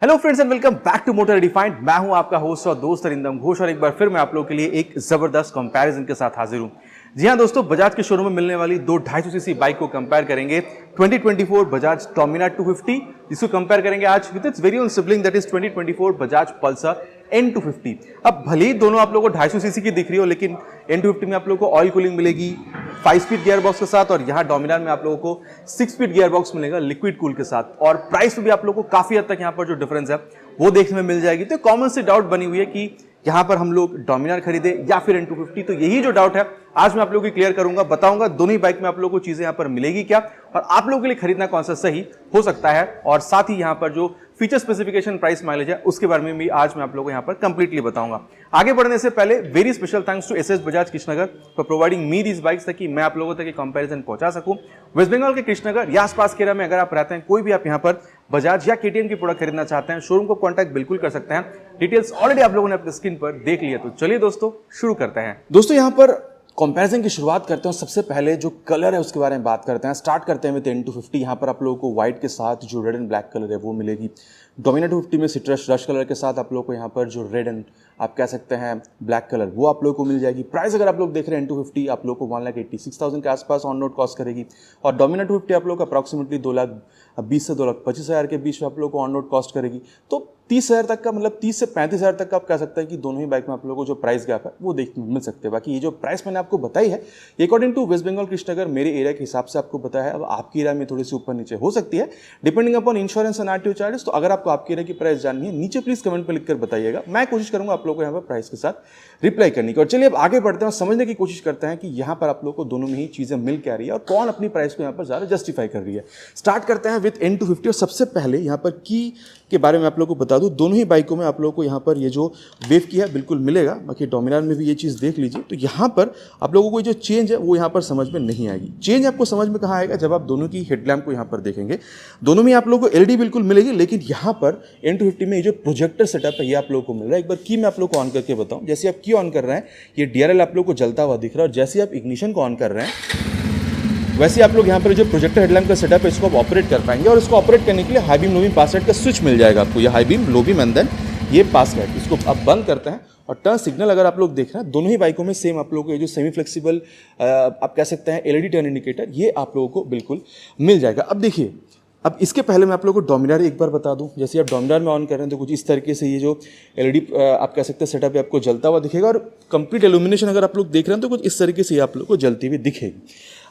Hello friends and welcome back to motor redefined. मैं हूं आपका होस्ट और दोस्त अरिंदम घोष और एक बार फिर मैं आप लोगों के लिए एक जबरदस्त कंपैरिजन के साथ हाजिर हूं। जी हां दोस्तों, बजाज के शोरूम में मिलने वाली दो 250 सीसी बाइक को कंपेयर करेंगे। 2024 बजाज डोमिनार 250 जिसको कंपेयर करेंगे आज with its very own sibling that is 2024 Bajaj Pulsar N250। अब भले ही दोनों आप लोगों को 250 सीसी की दिख रही हो, लेकिन N250 में आप लोगों को ऑयल कूलिंग मिलेगी 5 स्पीड गियर बॉक्स के साथ, और यहाँ डोमिनार में आप लोगों को 6 स्पीड गियर बॉक्स मिलेगा लिक्विड कूल के साथ। और प्राइस में भी आप लोगों को काफी हद तक यहाँ पर जो डिफरेंस है वो देखने में मिल जाएगी। तो कॉमन सी डाउट बनी हुई है कि यहां पर हम लोग डोमिनार खरीदे या फिर N250। तो यही जो डाउट है आज मैं आप लोगों की क्लियर करूंगा, बताऊंगा दोनों ही बाइक में आप लोगों को चीजें यहां पर मिलेगी क्या और आप लोगों के लिए खरीदना कौन सा सही हो सकता है, और साथ ही यहां पर जो फीचर स्पेसिफिकेशन प्राइस माइलेज है उसके बारे में भी आज मैं आप लोगों को यहां पर कंप्लीटली बताऊंगा। आगे बढ़ने से पहले very special thanks to SS Bajaj Krishnanagar for providing me these bikes, ताकि मैं आप लोगों तक कंपैरिजन पहुंचा सकूं। वेस्ट बंगाल के कृष्णनगर या आसपास के एरिया में अगर आप रहते हैं, कोई भी आप यहां पर बजाज या केटीएम की प्रोडक्ट खरीदना चाहते हैं, शोरूम को कांटेक्ट बिल्कुल कर सकते हैं। डिटेल्स ऑलरेडी आप लोगों ने अपने स्क्रीन पर देख लिया। तो चलिए दोस्तों शुरू करते हैं। दोस्तों यहां पर कंपैरिजन की शुरुआत करते हैं। सबसे पहले जो कलर है उसके बारे में बात करते हैं। स्टार्ट करते हैं विद N250। यहाँ पर आप लोगों को व्हाइट के साथ जो रेड एंड ब्लैक कलर है वो मिलेगी। डोमिनार 250 में सिट्रस रश कलर के साथ आप लोगों को यहाँ पर जो रेड एंड आप कह सकते हैं ब्लैक कलर वो आप लोगों को मिल जाएगी। प्राइस अगर आप लोग देख रहे हैं N250 आप लोगों को 1,86,000 के आसपास ऑन रोड कॉस्ट करेगी, और डोमिनार 250 आप लोग को अप्रॉक्सीमेटली 2,20,000 से 2,25,000 के बीच में आप लोग को ऑन रोड कॉस्ट करेगी। तो 30,000 तक का, मतलब 30 से 35,000 तक का आप कह सकते हैं कि दोनों ही बाइक में आप लोगों को जो प्राइस गैप है वो देखने को मिल सकते हैं। बाकी ये जो प्राइस मैंने आपको बताई है अकॉर्डिंग टू वेस्ट बंगाल कृष्णनगर मेरे एरिया के हिसाब से आपको बताया है। अब आपकी एरिया में थोड़ी सी ऊपर नीचे हो सकती है depending upon insurance and RTO charges. तो अगर आपको आपके एरिया की प्राइस जाननी है नीचे प्लीज कमेंट पर लिखकर बताइएगा, मैं कोशिश करूंगा आप लोगों को यहाँ पर प्राइस के साथ रिप्लाई करने की। और चलिए अब आगे बढ़ते हैं, समझने की कोशिश करते हैं कि यहाँ पर आप लोग को दोनों में ही चीजें मिल क्या रही है और कौन अपनी प्राइस को यहाँ पर ज्यादा जस्टिफाई कर रही है। स्टार्ट करते हैं विद N250। और सबसे पहले यहाँ पर की के बारे में आप लोगों को बता दूं, दोनों ही बाइकों में आप लोगों को यहाँ पर ये जो वेव की है बिल्कुल मिलेगा। बाकी डोमिनार में भी ये चीज़ देख लीजिए। तो यहाँ पर आप लोगों को जो चेंज है वो यहाँ पर समझ में नहीं आएगी। चेंज आपको समझ में कहाँ आएगा, जब आप दोनों की हेडलैम्प को यहाँ पर देखेंगे। दोनों में आप लोगों को एलईडी बिल्कुल मिलेगी, लेकिन यहाँ पर N250 में ये जो प्रोजेक्टर सेटअप है ये आप लोगों को मिल रहा है। एक बार की मैं आप लोग को ऑन करके बताऊँ। जैसे आप की ऑन कर रहे हैं ये DRL आप लोग को जलता हुआ दिख रहा है, और जैसे आप इग्निशन को ऑन कर रहे हैं वैसे आप लोग यहाँ पर जो प्रोजेक्टर हेडलैम्प का सेटअप है इसको आप ऑपरेट कर पाएंगे। और इसको ऑपरेट करने के लिए high beam low beam pass light का स्विच मिल जाएगा आपको। ये high beam low beam and then ये पास लाइट, इसको आप बंद करते हैं। और टर्न सिग्नल अगर आप लोग देख रहे हैं दोनों ही बाइकों में सेम आप लोगों को ये जो सेमी फ्लेक्सिबल आप कह सकते हैं एलईडी टर्न इंडिकेटर ये आप लोगों को बिल्कुल मिल जाएगा। अब देखिए, अब इसके पहले मैं आप लोगों को डोमिनार एक बार बता दूं। जैसे आप डोमिनार में ऑन कर रहे हैं तो कुछ इस तरीके से ये जो एलईडी आप कह सकते हैं सेटअप है आपको जलता हुआ दिखेगा, और कंप्लीट इल्यूमिनेशन अगर आप लोग देख रहे हैं तो कुछ इस तरीके से आप लोग को जलती हुई दिखेगी।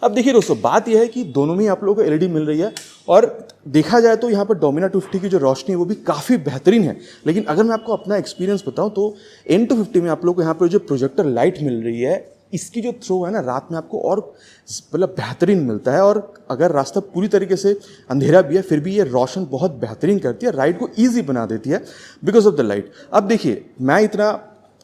अब देखिए दोस्तों, बात यह है कि दोनों में आप लोगों को एलईडी मिल रही है, और देखा जाए तो यहाँ पर डोमिनार 250 की जो रोशनी है वो भी काफ़ी बेहतरीन है। लेकिन अगर मैं आपको अपना एक्सपीरियंस बताऊँ तो N250 में आप लोग को यहाँ पर जो प्रोजेक्टर लाइट मिल रही है इसकी जो थ्रो है ना रात में आपको और मतलब बेहतरीन मिलता है। और अगर रास्ता पूरी तरीके से अंधेरा भी है फिर भी ये रोशन बहुत बेहतरीन करती है, राइड को ईजी बना देती है बिकॉज ऑफ द लाइट। अब देखिए, मैं इतना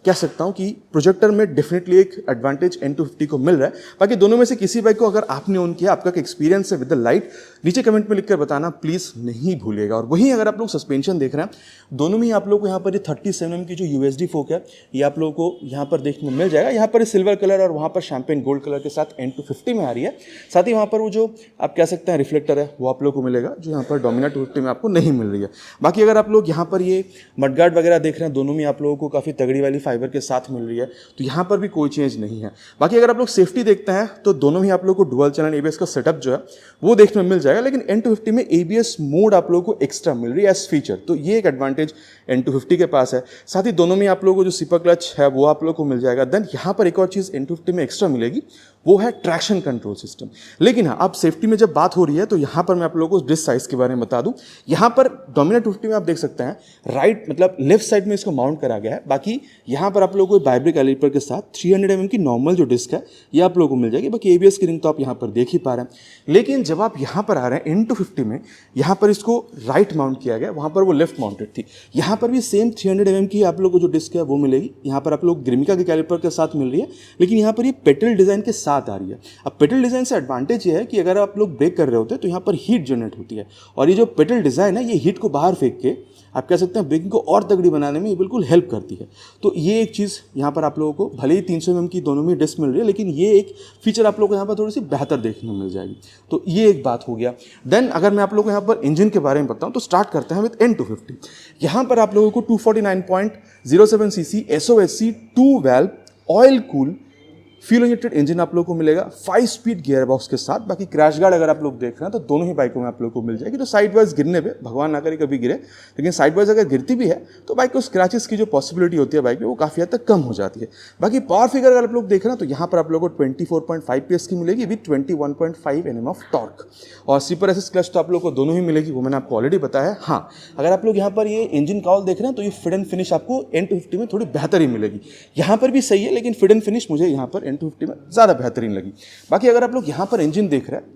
कह सकता हूं कि प्रोजेक्टर में डेफिनेटली एक एडवांटेज N250 को मिल रहा है। बाकी दोनों में से किसी बाइक को अगर आपने ऑन किया, आपका एक्सपीरियंस है विद द लाइट, नीचे कमेंट में लिखकर बताना प्लीज नहीं भूलिएगा। और वहीं अगर आप लोग सस्पेंशन देख रहे हैं, दोनों में आप लोग को यहाँ पर ये 37mm की जो USD फोक है ये आप लोगों को यहाँ पर देखने में मिल जाएगा। यहाँ पर सिल्वर कलर और वहाँ पर शैम्पेन गोल्ड कलर के साथ N250 में आ रही है। साथ ही वहाँ पर वो जो आप कह सकते हैं रिफ्लेक्टर है वो आप लोग को मिलेगा, जो यहाँ पर डोमिनार 250 में आपको नहीं मिल रही है। बाकी अगर आप लोग यहाँ पर ये मडगार्ड वगैरह देख रहे हैं, दोनों में आप लोगों को काफ़ी तगड़ी वाली फाइबर के साथ मिल रही है, तो यहाँ पर भी कोई चेंज नहीं है। बाकी अगर आप लोग सेफ्टी देखते हैं तो दोनों ही आप लोग को डुअल चैनल ABS का सेटअप जो है वो देखने में मिल जाएगा, लेकिन N250 में ABS मोड आप लोगों को एक्स्ट्रा मिल रही है एज फीचर, तो ये एक एडवांटेज N250 के पास है। साथ ही दोनों में आप लोगों को जो सिपर क्लच है वो आप लोग को मिल जाएगा। देन यहाँ पर एक और चीज़ N250 में एक्स्ट्रा मिलेगी वो है ट्रैक्शन कंट्रोल सिस्टम। लेकिन हाँ, अब सेफ्टी में जब बात हो रही है तो यहाँ पर मैं आप लोगों को डिस्क साइज के बारे में बता दूं। यहाँ पर डोमिनार 250 में आप देख सकते हैं राइट मतलब लेफ्ट साइड में इसको माउंट करा गया है। बाकी यहाँ पर आप लोगों को बाइब्रिक कैलिपर के साथ 300mm की नॉर्मल जो डिस्क है ये आप लोगों को मिल जाएगी। बाकी ABS की रिंग तो आप यहाँ पर देख ही पा रहे हैं। लेकिन जब आप यहाँ पर आ रहे हैं N250 में, यहाँ पर इसको राइट माउंट किया गया, वहाँ पर वो लेफ्ट माउंटेड थी। यहाँ पर भी सेम 300mm की आप लोग को जो डिस्क है वो मिलेगी। यहाँ पर आप लोग ग्रिमिका के कैलिपर के साथ मिल रही है, लेकिन यहाँ पर ये पेटल डिजाइन के साथ आ रही है। अब पेटल डिजाइन से एडवांटेज ये है कि अगर आप लोग ब्रेक कर रहे होते हैं तो यहाँ पर हीट जनरेट होती है, और ये जो पेटल डिजाइन है ये हीट को बाहर फेंक के आप कह सकते हैं ब्रेकिंग को और तगड़ी बनाने में ये बिल्कुल हेल्प करती है। तो ये एक चीज़ यहाँ पर आप लोगों को, भले ही 300 mm की दोनों में डिस्क मिल रही है, लेकिन ये एक फीचर आप लोगों को यहाँ पर थोड़ी सी बेहतर देखने को मिल जाएगी। तो ये एक बात हो गया। देन अगर मैं आप लोगों को यहाँ पर इंजन के बारे में बताऊँ तो स्टार्ट करते हैं विद N250। यहाँ पर आप लोगों को 249.07 CC SOHC 2 valve oil cool fuel injected engine आप लोगों को मिलेगा 5 स्पीड गियर बॉक्स के साथ। बाकी क्रैश गार्ड अगर आप लोग देख रहे हैं तो दोनों ही बाइकों में आप लोगों को मिल जाएगी। तो साइड वाइज गिरने पे, भगवान ना करे कभी गिरे, लेकिन साइड वाइज अगर गिरती भी है तो बाइक को स्क्रैचेस की जो पॉसिबिलिटी होती है बाइक में वो काफ़ी हद तक कम हो जाती है। बाकी पावर फिगर अगर आप लोग देख रहे हैं तो यहाँ पर आप लोगों को 24.5 PS की मिलेगी विद 21.5 Nm ऑफ टॉर्क। और स्लीपर असिस्ट क्लच तो आप लोग को दोनों ही मिलेगी, वो मैंने आपको ऑलरेडी बताया है। हाँ, अगर आप लोग यहाँ पर ये इंजन काउल देख रहे हैं तो ये फिट एंड फिनिश आपको N250 में थोड़ी बेहतर ही मिलेगी। यहाँ पर भी सही है, लेकिन फिट एंड फिनिश मुझे यहाँ पर N250 में ज़्यादा बेहतरीन लगी। बाकी अगर आप लोग यहाँ पर इंजन देख रहे हैं,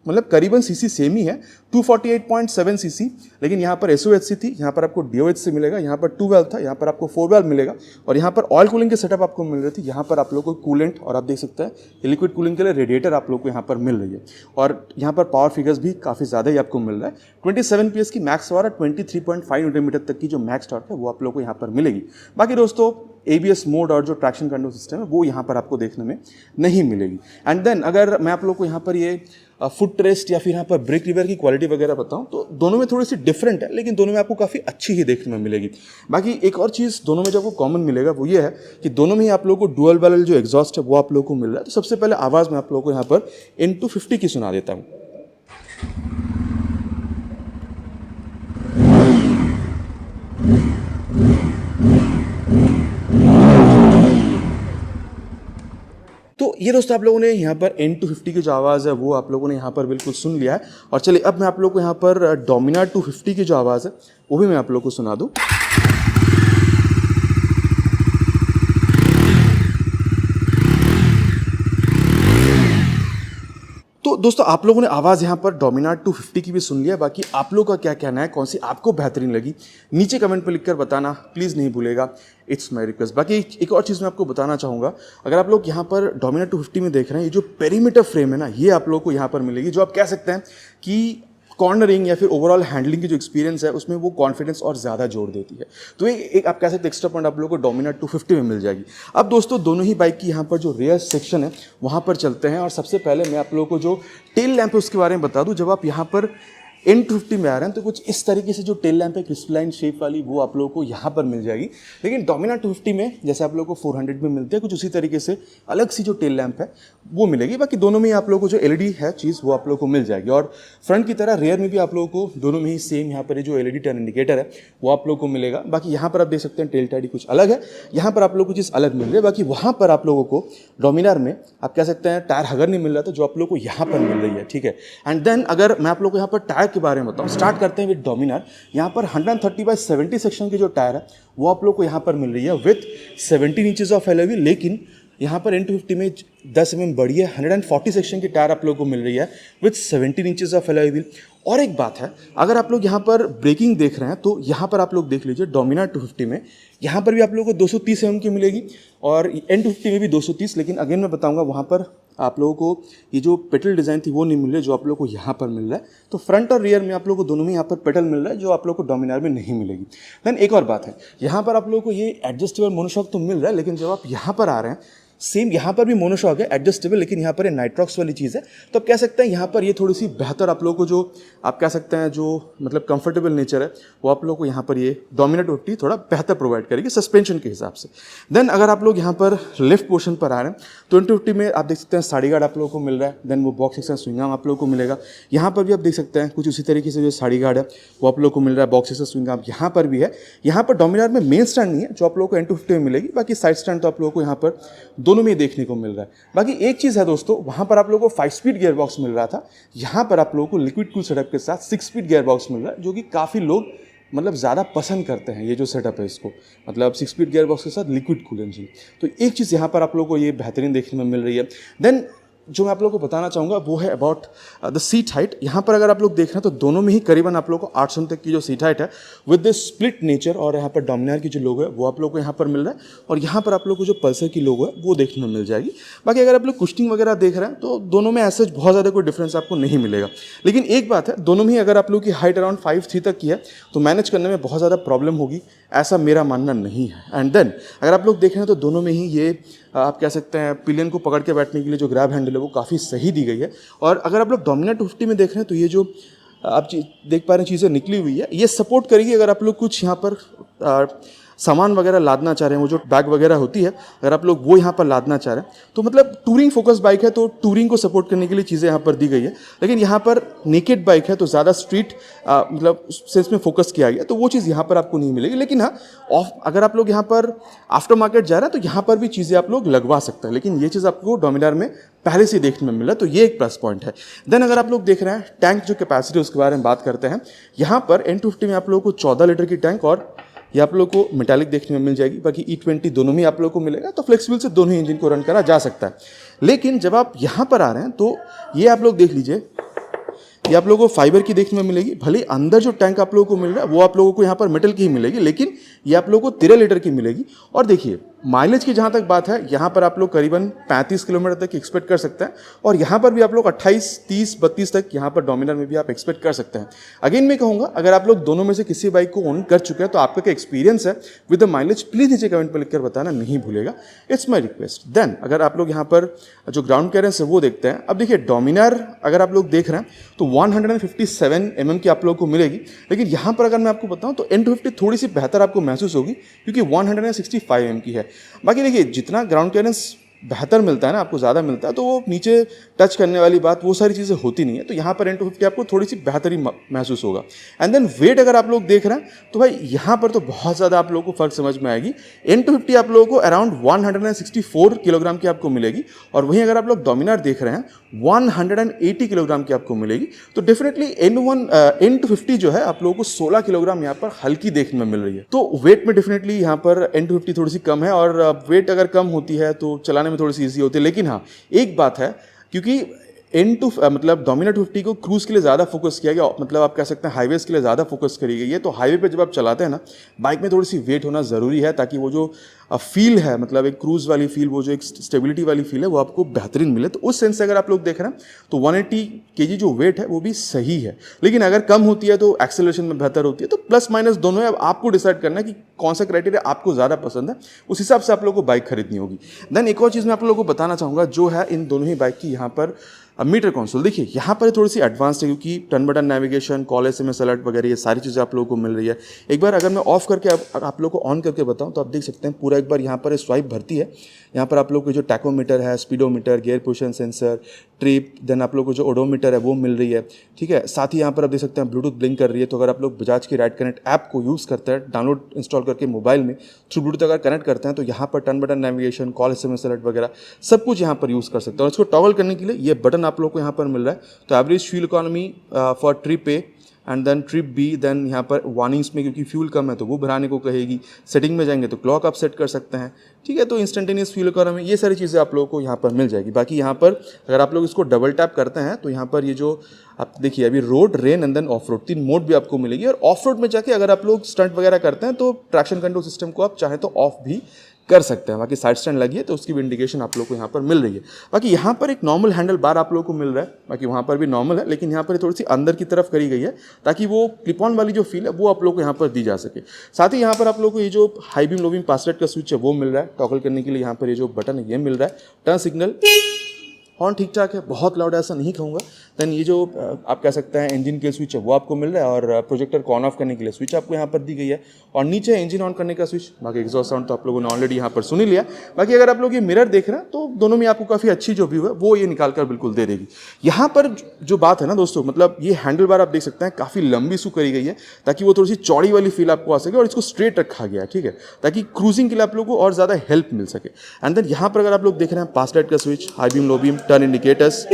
मतलब करीबन सीसी सेम ही है, 248.7 सीसी, लेकिन यहाँ पर SOHC थी, यहाँ पर आपको DOH से मिलेगा, यहाँ पर 2 वाल्व था, यहाँ पर आपको 4 वाल्व मिलेगा, और यहाँ पर ऑयल कूलिंग के सेटअप आपको मिल रही थी। यहाँ पर आप लोग को कूलेंट, और आप देख सकते हैं लिक्विड कूलिंग के लिए रेडिएटर आप लोग को यहाँ पर मिल रही है। और यहाँ पर पावर फिगर्स भी काफ़ी ज़्यादा ही आपको मिल रहा है। 27 PS की मैक्स पावर और 23.5 Nm तक की जो मैक्स टॉर्क है वो आप लोग को यहाँ पर मिलेगी। बाकी दोस्तों ABS मोड और जो ट्रैक्शन कंट्रोल सिस्टम है वो यहाँ पर आपको देखने में नहीं मिलेगी। एंड देन अगर मैं आप लोग को यहाँ पर ये फुट रेस्ट या फिर यहाँ पर ब्रेक लीवर की क्वालिटी वगैरह बताऊँ तो दोनों में थोड़ी सी डिफरेंट है, लेकिन दोनों में आपको काफ़ी अच्छी ही देखने में मिलेगी। बाकी एक और चीज़ दोनों में जो आपको कॉमन मिलेगा वो ये है कि दोनों में ही आप लोगों को डुअल बैरल जो एग्जॉस्ट है वो आप लोगों को मिल रहा है। तो सबसे पहले आवाज़ मैं आप लोगों को यहाँ पर N250 की सुना देता हूँ। तो ये दोस्तों आप लोगों ने यहाँ पर N250 की जो आवाज़ है वो आप लोगों ने यहाँ पर बिल्कुल सुन लिया है। और चलिए अब मैं आप लोगों को यहाँ पर डोमिनार 250 की जो आवाज़ है वो भी मैं आप लोगों को सुना दूँ। तो दोस्तों आप लोगों ने आवाज़ यहाँ पर डोमिनार 250 की भी सुन लिया। बाकी आप लोगों का क्या कहना है, कौन सी आपको बेहतरीन लगी, नीचे कमेंट पर लिखकर बताना प्लीज़ नहीं भूलेगा, इट्स माई रिक्वेस्ट। बाकी एक और चीज़ मैं आपको बताना चाहूँगा, अगर आप लोग यहाँ पर डोमिनार 250 में देख रहे हैं, ये जो पेरीमीटर फ्रेम है ना, ये आप लोगों को यहाँ पर मिलेगी, जो आप कह सकते हैं कि कॉर्नरिंग या फिर ओवरऑल हैंडलिंग की जो एक्सपीरियंस है उसमें वो कॉन्फिडेंस और ज़्यादा जोड़ देती है। तो एक आप कह सकते हैं एक्स्ट्रा पॉइंट आप लोगों को डोमिनार 250 में मिल जाएगी। अब दोस्तों दोनों ही बाइक की यहाँ पर जो रेयर सेक्शन है वहाँ पर चलते हैं, और सबसे पहले मैं आप लोगों को जो टेल लैंप है उसके बारे में बता दूँ। जब आप यहाँ पर N250 में आ रहे हैं तो कुछ इस तरीके से जो टेल लैंप है क्रिस्टलाइन शेप वाली वो आप लोगों को यहाँ पर मिल जाएगी। लेकिन डोमिनार 250 में जैसे आप लोगों को 400 में मिलते हैं, कुछ उसी तरीके से अलग सी जो टेल लैंप है वो मिलेगी। बाकी दोनों में ही आप लोगों को जो LED है चीज़ वो आप लोगों को मिल जाएगी। और फ्रंट की तरह रेयर में भी आप लोगों को दोनों में ही सेम यहाँ पर जो LED टर्न इंडिकेटर है वो आप लोगों को मिलेगा। बाकी यहाँ पर आप देख सकते हैं टेल टाइडी कुछ अलग है, यहाँ पर आप लोगों को चीज़ अलग मिल रही है। बाकी वहाँ पर आप लोगों को डोमिनार में आप कह सकते हैं टायर हगर नहीं मिल रहा था, जो आप लोगों को यहाँ पर मिल रही है, ठीक है। एंड देन अगर मैं आप लोगों को यहाँ पर टायर के बारे में बताऊँ, स्टार्ट करते हैं विद डोमिनार। यहाँ पर 130/70 सेक्शन की जो टायर है वो आप लोग को यहाँ पर मिल रही है with 17 inches of alloy wheel. लेकिन यहाँ पर N250 में 10 mm बड़ी है, 140 सेक्शन की टायर आप लोग को मिल रही है with 17 inches of alloy wheel. और एक बात है, अगर आप लोग यहाँ पर ब्रेकिंग देख रहे हैं तो यहाँ पर आप लोग देख लीजिए डोमिनार 250 में यहाँ पर भी आप लोगों को 230 mm की मिलेगी, और N250 में भी 230। लेकिन अगेन मैं बताऊंगा वहाँ पर आप लोगों को ये जो पेटल डिज़ाइन थी वो नहीं मिल रही, जो आप लोगों को यहाँ पर मिल रहा है। तो फ्रंट और रियर में आप लोगों को दोनों में यहाँ पर पेटल मिल रहा है, जो आप लोगों को डोमिनार में नहीं मिलेगी। देन एक और बात है, यहाँ पर आप लोगों को ये एडजस्टेबल मोनोशॉक तो मिल रहा है, लेकिन जब आप यहाँ पर आ रहे हैं सेम यहाँ पर भी मोनोशॉक है एडजस्टेबल, लेकिन यहाँ पर ये नाइट्रॉक्स वाली चीज़ है। तो आप कह सकते हैं यहाँ पर ये थोड़ी सी बेहतर आप लोगों को जो आप कह सकते हैं जो मतलब कंफर्टेबल नेचर है वो आप लोगों को यहाँ पर ये डोमिनार 250 थोड़ा बेहतर प्रोवाइड करेगी सस्पेंशन के हिसाब से। देन अगर आप लोग यहाँ पर लेफ्ट पोर्शन पर आ रहे हैं तो N250 में आप देख सकते हैं साड़ी गार्ड आप लोगों को मिल रहा है। देन वो बॉक्स सेक्शन स्विंग आर्म आप लोगों को मिलेगा। यहाँ पर भी आप देख सकते हैं कुछ उसी तरीके से जो साड़ी गार्ड है वो आप लोगों को मिल रहा है, बॉक्स सेक्शन स्विंग आर्म यहाँ पर भी है। यहाँ पर डोमिनार में मेन स्टैंड नहीं है जो आप लोगों को N250 में मिलेगी, बाकी साइड स्टैंड तो आप लोगों को यहाँ पर दोनों में देखने को मिल रहा है। बाकी एक चीज़ है दोस्तों, वहाँ पर आप लोगों को 5 स्पीड गियर बॉक्स मिल रहा था, यहाँ पर आप लोगों को लिक्विड कूल सेटअप के साथ 6 स्पीड गियर बॉक्स मिल रहा है, जो कि काफ़ी लोग मतलब ज़्यादा पसंद करते हैं ये जो सेटअप है इसको, मतलब 6 स्पीड गियर बॉक्स के साथ लिक्विड कूल इंजन। तो एक चीज़ यहाँ पर आप लोगों को ये बेहतरीन देखने में मिल रही है। देन जो मैं आप लोगों को बताना चाहूँगा वो है अबाउट द सीट हाइट। यहाँ पर अगर आप लोग देख रहे हैं तो दोनों में ही करीबन आप लोगों को 8 सौ तक की जो सीट हाइट है विद दिस स्प्लिट नेचर, और यहाँ पर डोमिनार की जो लोगो है वो आप लोगों को यहाँ पर मिल रहा है, और यहाँ पर आप लोग को जो पल्सर की लोगो है वो देखने में मिल जाएगी। बाकी अगर आप लोग कुशनिंग वगैरह देख रहे हैं तो दोनों में ऐसा बहुत ज़्यादा कोई डिफरेंस आपको नहीं मिलेगा। लेकिन एक बात है, दोनों में ही अगर आप लोग की हाइट अराउंड 5'3" तक की है तो मैनेज करने में बहुत ज़्यादा प्रॉब्लम होगी, ऐसा मेरा मानना नहीं है। एंड देन अगर आप लोग देख रहे हैं तो दोनों में ही ये आप कह सकते हैं पिलियन को पकड़ के बैठने के लिए जो ग्रैब हैंडल है वो काफ़ी सही दी गई है। और अगर आप लोग डोमिनार 250 में देख रहे हैं तो ये जो आप देख पा रहे हैं चीज़ें निकली हुई है, ये सपोर्ट करेगी अगर आप लोग कुछ यहाँ पर सामान वगैरह लादना चाह रहे हैं, वो जो बैग वगैरह होती है अगर आप लोग वो यहाँ पर लादना चाह रहे हैं तो मतलब टूरिंग फोकस बाइक है तो टूरिंग को सपोर्ट करने के लिए चीज़ें यहाँ पर दी गई है। लेकिन यहाँ पर नेकेड बाइक है तो ज़्यादा स्ट्रीट मतलब सेंस में फोकस किया गया, तो वो चीज़ यहाँ पर आपको नहीं मिलेगी। लेकिन हाँ, अगर आप लोग यहाँ पर आफ्टर मार्केट जा रहे हैं तो यहाँ पर भी चीज़ें आप लोग लगवा सकते हैं, लेकिन ये चीज़ आपको डोमिनार में पहले से देखने में मिला, तो ये एक प्लस पॉइंट है। देन अगर आप लोग देख रहे हैं टैंक जो कैपेसिटी उसके बारे में बात करते हैं, यहाँ पर N250 में आप लोगों को 14 लीटर की टैंक और ये आप लोग को मेटालिक देखने में मिल जाएगी। बाकी E20 दोनों में आप लोग को मिलेगा, तो फ्लेक्सिबल से दोनों ही इंजन को रन करा जा सकता है। लेकिन जब आप यहाँ पर आ रहे हैं तो ये आप लोग देख लीजिए, ये आप लोगों को फाइबर की देखने में मिलेगी। भले अंदर जो टैंक आप लोगों को मिल रहा है वो आप लोगों को यहाँ पर मेटल की ही मिलेगी, लेकिन ये आप लोगों को 13 लीटर की मिलेगी। और देखिए माइलेज की जहाँ तक बात है, यहाँ पर आप लोग करीबन 35 किलोमीटर तक एक्सपेक्ट कर सकते हैं, और यहाँ पर भी आप लोग 28, 30, 32 तक यहाँ पर डोमिनार में भी आप एक्सपेक्ट कर सकते हैं। अगेन मैं कहूँगा अगर आप लोग दोनों में से किसी बाइक को ओन कर चुके हैं तो आपका क्या एक्सपीरियंस है विद द माइलेज, प्लीज़ नीचे कमेंट पर लिखकर बताना नहीं भूलेगा, इट्स माई रिक्वेस्ट। देन अगर आप लोग यहाँ पर जो ग्राउंड क्लियरेंस है वो देखते हैं। अब देखिए डोमिनार अगर आप लोग देख रहे हैं तो 157 mm की आप लोग को मिलेगी, लेकिन यहाँ पर अगर मैं आपको बताऊँ तो N250 थोड़ी सी बेहतर आपको महसूस होगी क्योंकि 165 mm की है। बाकी देखिए जितना ग्राउंड क्लियरेंस बेहतर मिलता है ना, आपको ज़्यादा मिलता है, तो वो नीचे टच करने वाली बात वो सारी चीज़ें होती नहीं है, तो यहाँ पर N250 आपको थोड़ी सी बेहतरी महसूस होगा। एंड देन वेट अगर आप लोग देख रहे हैं तो भाई यहाँ पर तो बहुत ज़्यादा आप लोगों को फर्क समझ में आएगी। N250 आप लोगों को अराउंड 164 किलोग्राम की आपको मिलेगी, और वहीं अगर आप लोग डोमिनार देख रहे हैं 180 किलोग्राम की आपको मिलेगी। तो डेफिनेटली N250 जो है आप लोगों को 16 किलोग्राम यहाँ पर हल्की देखने में मिल रही है, तो वेट में डेफिनेटली यहाँ पर N250 थोड़ी सी कम है, और वेट अगर कम होती है तो चलाने में थोड़ी सी ईजी होती है। लेकिन हाँ एक बात है, क्योंकि मतलब डोमिनार 250 को क्रूज के लिए ज़्यादा फोकस किया गया, मतलब आप कह सकते हैं हाईवेज के लिए ज़्यादा फोकस करी गई है, तो हाईवे पे जब आप चलाते हैं ना बाइक में थोड़ी सी वेट होना ज़रूरी है, ताकि वो जो फील है मतलब एक क्रूज वाली फील, वो जो एक स्टेबिलिटी वाली फील है वो आपको बेहतरीन मिले। तो उस सेंस से अगर आप लोग देख रहे हैं तो 180 kg जो वेट है वो भी सही है, लेकिन अगर कम होती है तो एक्सेलरेशन में बेहतर होती है। तो प्लस माइनस दोनों है, अब आपको डिसाइड करना है कि कौन सा क्राइटेरिया आपको ज़्यादा पसंद है, उस हिसाब से आप लोग को बाइक खरीदनी होगी। देन एक और चीज़ मैं आप लोगों को बताना चाहूँगा जो है इन दोनों ही बाइक की यहाँ पर मीटर कंसोल। देखिए यहाँ पर थोड़ी सी एडवांस्ड है क्योंकि turn button navigation, call SMS alert वगैरह ये सारी चीज़ें आप लोगों को मिल रही है। एक बार अगर मैं ऑफ करके आप लोगों को ऑन करके बताऊँ तो आप देख सकते हैं पूरा एक बार यहाँ पर स्वाइप भरती है। यहाँ पर आप लोग को जो टैकोमीटर है, speedometer, gear position sensor, trip, then आप लोग को जो ओडोमीटर है वो मिल रही है, ठीक है। साथ ही यहाँ पर आप देख सकते हैं ब्लूटूथ ब्लिंक कर रही है, तो अगर आप लोग बजाज की राइड कनेक्ट ऐप को यूज़ करते हैं, डाउनलोड इंस्टॉल करके मोबाइल में थ्रू ब्लूटूथ अगर कनेक्ट करते हैं तो यहाँ पर turn button navigation, call SMS alert वगैरह सब कुछ यहाँ पर यूज़ कर सकते हैं। और इसको टॉगल करने के लिए ये बटन आप लोग को यहाँ पर मिल रहा है। तो average fuel economy for trip A and then trip बी, देन यहाँ पर वार्निंग्स में क्योंकि फ्यूल कम है तो वो भराने को कहेगी। सेटिंग में जाएंगे तो क्लॉक आप सेट कर सकते हैं, ठीक है। तो इंस्टेंटेनियस फ्यूल इकोनॉमी ये सारी चीज़ें आप लोगों को यहाँ पर मिल जाएगी। बाकी यहाँ पर अगर आप लोग इसको डबल टैप करते हैं तो यहाँ पर ये जो आप देखिए अभी road, rain and then off road 3 mode भी आपको मिलेगी। और ऑफ रोड में जाके अगर आप लोग स्टंट वगैरह करते हैं तो ट्रैक्शन कंट्रोल सिस्टम को आप चाहें तो ऑफ भी कर सकते हैं। बाकी साइड स्टैंड लगी है तो उसकी भी इंडिकेशन आप लोग को यहाँ पर मिल रही है। बाकी यहाँ पर एक नॉर्मल हैंडल बार आप लोगों को मिल रहा है, बाकी वहाँ पर भी नॉर्मल है, लेकिन यहाँ पर थोड़ी सी अंदर की तरफ करी गई है ताकि वो क्लिप ऑन वाली जो फील है वो आप लोग को यहाँ पर दी जा सके। साथ ही यहाँ पर आप लोग को ये जो high beam low beam pass light का स्विच है वो मिल रहा है। टॉगल करने के लिए यहाँ पर ये जो बटन है ये मिल रहा है। टर्न सिग्नल, हॉर्न ठीक ठाक है, बहुत लाउड ऐसा नहीं कहूँगा। देन ये जो आप कह सकते हैं इंजन के स्विच है वो आपको मिल रहा है, और प्रोजेक्टर को ऑन ऑफ करने के लिए स्विच आपको यहाँ पर दी गई है, और नीचे इंजन ऑन करने का स्विच। बाकी एग्जॉस्ट साउंड तो आप लोगों ने ऑलरेडी यहाँ पर सुन ही लिया। बाकी अगर आप लोग ये मिरर देख रहे हैं तो दोनों में आपको काफ़ी अच्छी जो व्यू है वो ये निकाल कर बिल्कुल दे देगी। यहाँ पर जो बात है ना दोस्तों, मतलब ये हैंडल बार आप देख सकते हैं काफ़ी लंबी सू करी गई है ताकि वो थोड़ी सी चौड़ी वाली फील आपको आ सके, और इसको स्ट्रेट रखा गया है, ठीक है, ताकि क्रूजिंग के लिए आप लोगों को और ज़्यादा हेल्प मिल सके। एंड देन यहाँ पर अगर आप लोग देख रहे हैं पास लाइट का switch, high beam, low beam, turn indicators,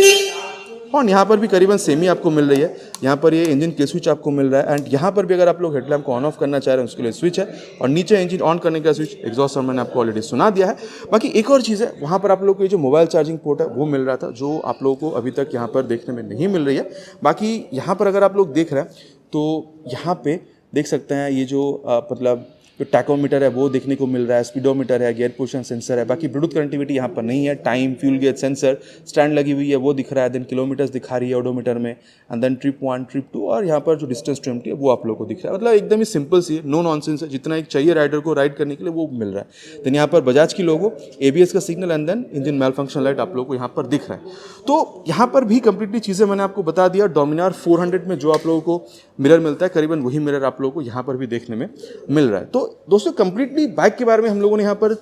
और यहाँ पर भी करीबन सेम ही आपको मिल रही है। यहाँ पर ये इंजन के स्विच आपको मिल रहा है एंड यहाँ पर भी अगर आप लोग हेडलैम्प को ऑन ऑफ करना चाह रहे हैं उसके लिए स्विच है और नीचे इंजन ऑन करने का स्विच, एग्जॉस्ट मैंने आपको ऑलरेडी सुना दिया है। बाकी एक और चीज़ है, वहाँ पर आप लोग को ये जो मोबाइल चार्जिंग पोर्ट है वो मिल रहा था, जो आप लोगों को अभी तक यहाँ पर देखने में नहीं मिल रही है। बाकी यहाँ पर अगर आप लोग देख रहे हैं तो यहाँ पे देख सकते हैं ये जो मतलब जो टैकोमीटर है वो देखने को मिल रहा है, स्पीडोमीटर है, गियर पोजिशन सेंसर है। बाकी ब्लूटूथ कनेक्टिविटी यहाँ पर नहीं है। Time, fuel gauge sensor, stand लगी हुई है वो दिख रहा है, देन किलोमीटर्स दिखा रही है ओडोमीटर में, एंड देन ट्रिप 1, ट्रिप 2 और यहाँ पर जो डिस्टेंस टू एम्प्टी है वो आप लोगों को दिख रहा है। मतलब एकदम ही सिंपल सी है, नो नॉनसेंस है, जितना एक चाहिए राइडर को राइड करने के लिए वो मिल रहा है। देन यहाँ पर बजाज की लोगो, ABS का signal and then engine malfunction light आप लोगों को यहाँ पर दिख रहा है। तो यहाँ पर भी कंप्लीटली चीज़ें मैंने आपको बता दिया। डोमिनार 400 में जो आप लोगों को मिरर मिलता है करीबन वही मिरर आप लोगों को यहाँ पर भी देखने में मिल रहा है। तो दोस्तों कंप्लीटली बाइक के बारे में हम लोगों ने यहाँ पर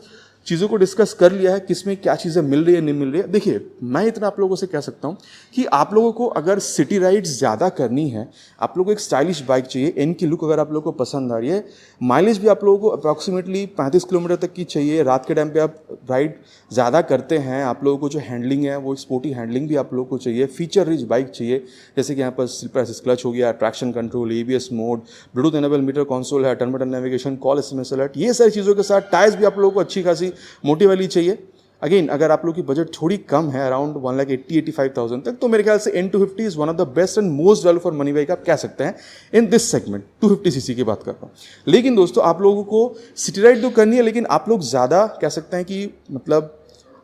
चीज़ों को डिस्कस कर लिया है, किसमें क्या चीज़ें मिल रही है नहीं मिल रही है। देखिए मैं इतना आप लोगों से कह सकता हूँ कि आप लोगों को अगर सिटी राइड्स ज़्यादा करनी है, आप लोगों को एक स्टाइलिश बाइक चाहिए, इनकी लुक अगर आप लोगों को पसंद आ रही है, माइलेज भी आप लोगों को अप्रॉक्सीमेटली 35 किलोमीटर तक की चाहिए, रात के टाइम पे आप राइड ज़्यादा करते हैं, आप लोगों को जो हैंडलिंग है वो स्पोर्टी हैंडलिंग भी आप लोगों को चाहिए, फीचर रिच बाइक चाहिए, जैसे कि यहाँ पर स्लिपर असिस्ट क्लच हो गया, traction control, ABS mode, bluetooth enable meter console है, turn button navigation, call SMS alert, ये सारी चीज़ों के साथ टायर्स भी आप लोगों को अच्छी खासी मोटी वाली चाहिए। अगेन अगर आप लोग की बजट थोड़ी कम है, अराउंड 1,80,000-85,000 तक, तो मेरे ख्याल से N250 is one of the best and most value for money bike आप कह सकते हैं इन दिस सेगमेंट। 250cc की बात कर रहा हूँ। लेकिन दोस्तों आप लोगों को सिटी राइड तो करनी है, लेकिन आप लोग ज़्यादा कह सकते हैं कि मतलब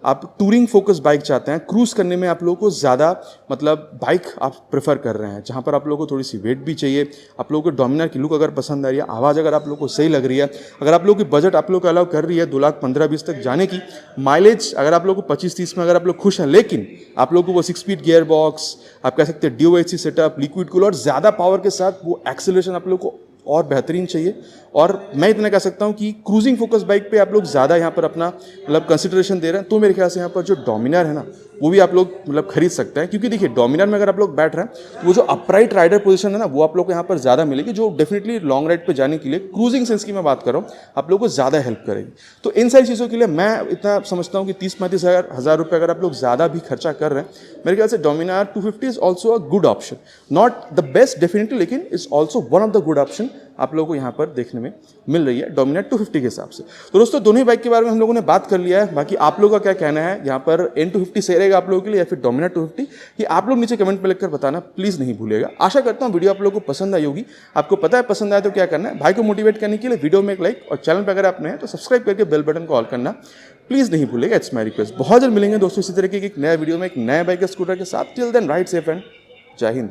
आप टूरिंग फोकस बाइक चाहते हैं, क्रूज़ करने में आप लोगों को ज़्यादा मतलब बाइक आप प्रेफर कर रहे हैं, जहाँ पर आप लोगों को थोड़ी सी वेट भी चाहिए, आप लोगों को डोमिनार की लुक अगर पसंद आ रही है, आवाज़ अगर आप लोगों को सही लग रही है, अगर आप लोगों की बजट आप लोग को अलाउ कर रही है 2,15,20 तक जाने की, माइलेज अगर आप लोगों को 25-30 में अगर आप लोग खुश हैं, लेकिन आप लोगों को वो 6 स्पीड गियर बॉक्स, आप कह सकते हैं DOHC सेटअप, लिक्विड कूलर और ज़्यादा पावर के साथ वो एक्सेलरेशन आप लोग को और बेहतरीन चाहिए। और मैं इतना कह सकता हूं कि क्रूजिंग फोकस बाइक पे आप लोग ज़्यादा यहाँ पर अपना मतलब कंसिडरेशन दे रहे हैं, तो मेरे ख्याल से यहाँ पर जो डोमिनार है ना वो भी आप लोग मतलब खरीद सकते हैं। क्योंकि देखिए डोमिनार में अगर आप लोग बैठ रहे हैं तो वो जो अपराइट राइडर पोजीशन है ना वो आप लोग को यहाँ पर ज़्यादा मिलेगी, जो डेफिनेटली लॉन्ग राइड पे जाने के लिए क्रूजिंग सेंस की मैं बात कर रहा हूँ आप लोग को ज़्यादा हेल्प करेगी। तो इन सारी चीज़ों के लिए मैं इतना समझता हूँ कि 30-35 हज़ार रुपये अगर आप लोग ज़्यादा भी खर्चा कर रहे हैं, मेरे ख्याल से Dominar 250 is also a good option, not the best definitely, लेकिन is also one of the good option आप लोगों को यहाँ पर देखने में मिल रही है डोमिनार 250 के हिसाब से। तो दोस्तों दोनों ही बाइक के बारे में हम लोगों ने बात कर लिया है। बाकी आप लोगों का क्या कहना है, यहाँ पर N250 सही रहेगा आप लोगों के लिए या फिर डोमिनार 250, ये आप लोग नीचे कमेंट में लिखकर बताना प्लीज़ नहीं भूलिएगा। आशा करता हूँ वीडियो आप लोगों को पसंद आई होगी। आपको पता है पसंद आया तो क्या करना है, भाई को मोटिवेट करने के लिए वीडियो में एक लाइक और चैनल पर अगर आप नए हैं तो सब्सक्राइब करके बेल बटन को ऑल करना प्लीज़ नहीं भूलिएगा। It's my request. बहुत जल्द मिलेंगे दोस्तों इसी तरीके की एक नया वीडियो में एक नए बाइक स्कूटर के साथ। Till then ride safe and Jai Hind.